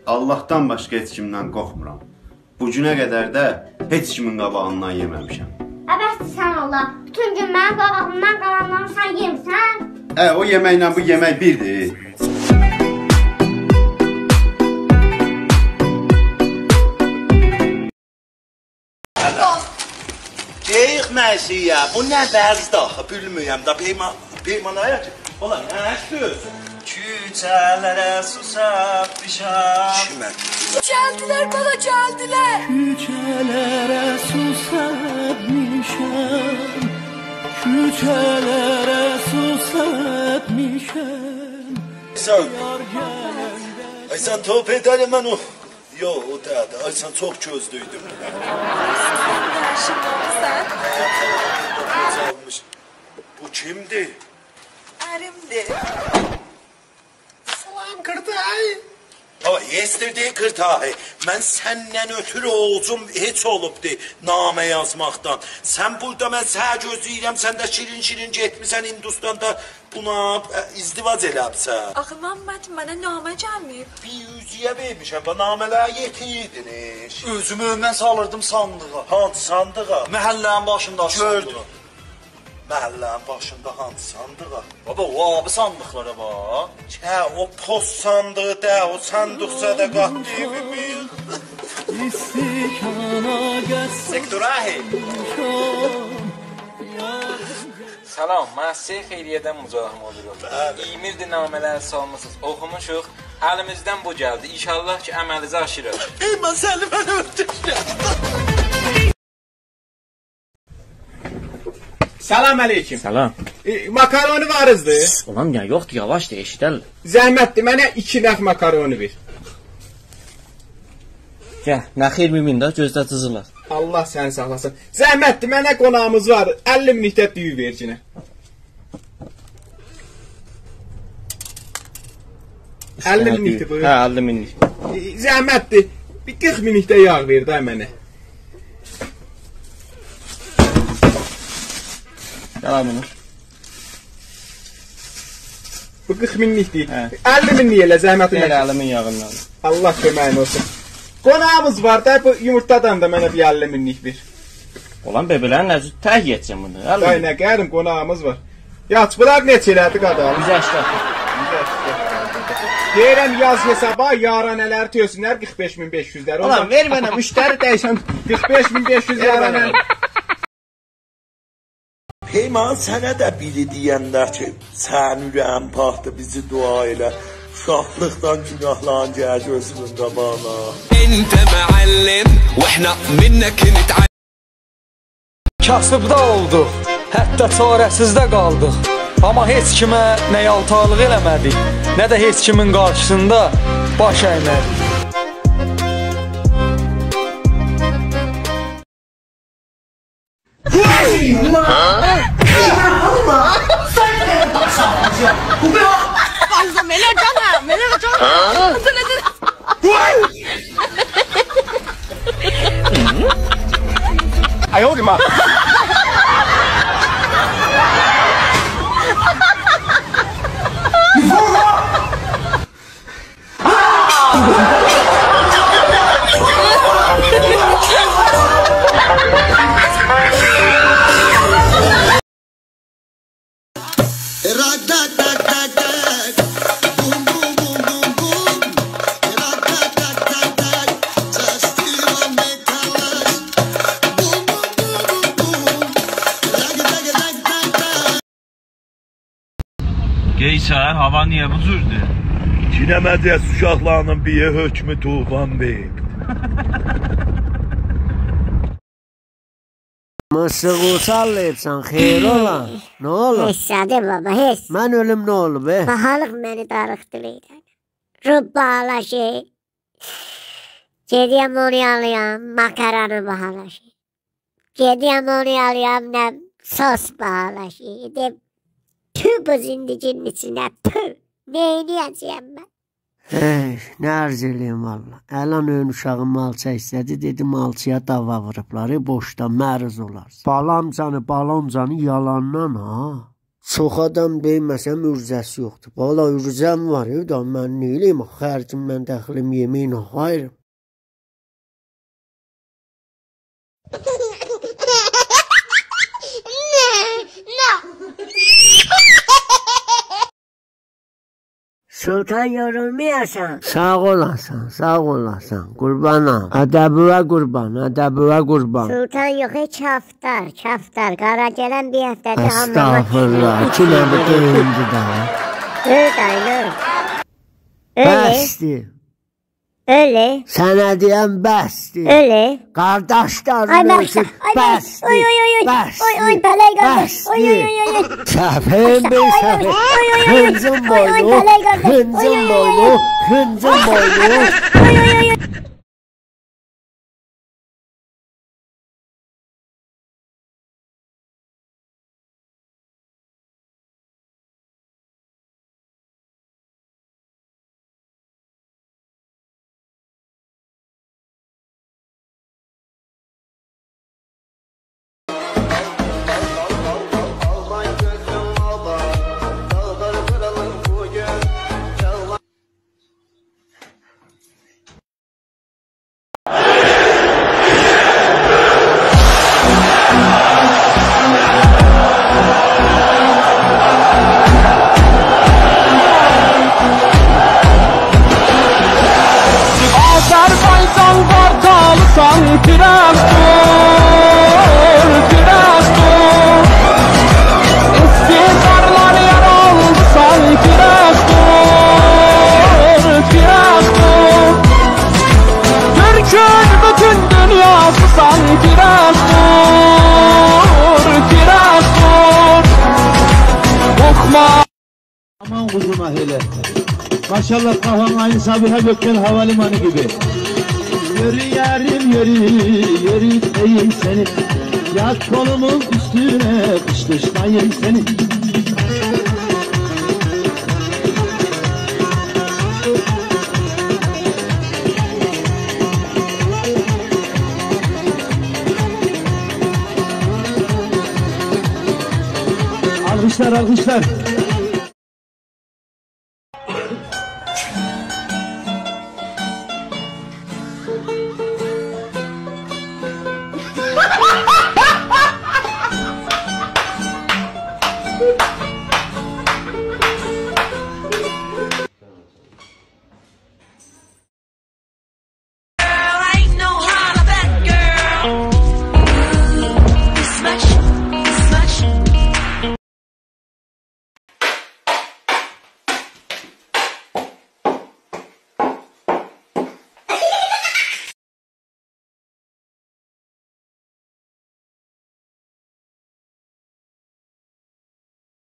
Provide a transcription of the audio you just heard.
Allahdan başqa heç kimdən qorxmuram. Bu günə qədər də heç kimin qabağından yeməmişəm. Əbəsdir sən Allah. Bütün gün mənim qabağımdan qalanları sən yemsən. O yeməklə bu yemək birdir. Deyik məşiyə, bu nə bərzdə? Bilməyəm də peymanaya ki. Ola, nə istəyirsən? Küçələrə susamışam. Kimə? Gəldilər bana, gəldilər. Küçələrə susamışam. Küçələrə susamışam. Ay sən top edəli mən o. Yox, o dədə. Ay sən çox gözlüydüm. Bu kimdir? Ərimdir. Salam Qırtay. Yesterday Qırtay. Mən səndən ötürü oğuzum heç olubdu namə yazmaqdan. Sən burada mən səhə gözləyirəm, sən də şirin-şirin getmisən Hindistanda buna izdivac eləbsən. Axı Məmməd mənə namə gəlməyib. Bir yüzüyə vermişəm, bu namələr yetirdiniz. Özümü mən salırdım sandığa. Hansı sandığa? Məhəllənin başında Gördüm. Məhəllənin başında hansı sandığa? Baba, o abi sandıqlara bax. O post sandığı da, o sandıqsa da qatdıyım. İstikana gəlsin. Sektorahi. Salam, mən sizə xeyriyyədən mücahim olurum. 20 namələr salmışsınız, oxumuşuq. Əlimizdən bu gəldi. İnşallah ki, əməlinizə aşırır. Mən səni mən öldürürəm. Salam aleyküm. Salam. Makaronu varızdır. Ulan ya yoxdur, yavaş da eşidəl. Zəhmətdir, mənə 2 nəf makaronu ver. Gəl, nə xeyir mümin də gözdə cızırlar. Allah səni saxlasın. Zəhmətdir, mənə qonağımız var. 50 minlikdə düyü vercinə. Üstünə 50 minlikdir buyur. Hə, 50 minlik. Zəhmətdir, bir 40 minlikdə yağ ver də mənə. Yalan bunu. Bu 40 minlikdir. 50 minlik elə zəhmətin. Elə 50 min yağından. Allah köməyin olsun. Qonağımız var da, bu yumurtadan da mənə bir 50 minlik ver. Olan bebelərin nəzü təhiyyə edəcəm bunu. Ay nə qərim qonağımız var. Yaç, bunlar neçə elədi qadağım? 180. Deyirəm yaz hesaba, yaranələri tövsünlər 45.500'lər. Ulan ver mənə, müştəri dəyişəm. 45.500 yaranə. Peyman sənə də biri deyəndə ki, sən ürəyən paxtı bizi dua elə. Uşaqlıqdan günahlan gəl gözümün qabağına. Entə müəllim, və ehnə minnək nitəllim. Kasıbda olduq, hətta çarəsizdə qaldıq. Amma heç kimə nə yaltaqlıq eləmədik, nə də heç kimin qarşısında baş əymədik. Ay oğlum ha. Geysər, hava niyə bu cürdür? Cinəmədiyə uşaqlarının bir hökmü tufan beyib. Mısığı sallayıbsan, xeyr olan. Nə olur? Heç sadə baba, heç. Mən ölüm nə olub, Bahalıq məni darıxdırıydı. Rübbalaşı. Gediyəm onu yalayam, makaranı bahalaşı. Gediyəm onu yalayam, nə sos bahalaşı. Tüh bu zindicinin içine, tüh. Neyini yazayım ben? Nə arz eləyim valla. Əlan ön uşağın malça istədi, dedi malçıya dava vurubları, boşda məruz olarsın. Balamcanı, baloncanı yalandan ha. Çox adam deyməsəm ürcəsi yoxdur. Valla ürcəm var ya da mən neyliyim? Xərcimdən dəxilim yemeyin hayır. Sultan yorulmayasan. Sağ olasın, sağ olasın. Qurbanam. Ədəbüvə qurban, ədəbüvə qurban. Sultan yox, kaftar. Qara gələn bir həftədə Estağfurullah. İki nəbi deyildi daha. Öyle. Bəsdir. Öyle. Sənə deyən bəsdir. Öyle. Qardaşlarım üçün bəsdir. Oy, bəlay qardaş. Oy. Səfin bir səfin. Hıncın boylu. Azerbaycan kartalısan biraz dur. İstikrarlar yaralsan biraz dur. Türk'ün bütün dünyası san biraz dur. Okma. Aman kuzuma hele. Maşallah kafan aynı Sabiha Gökçen havalimanı gibi. Yürü yarim yürü deyim seni. Yat kolumun üstüne kış dışlayayım seni. Alkışlar.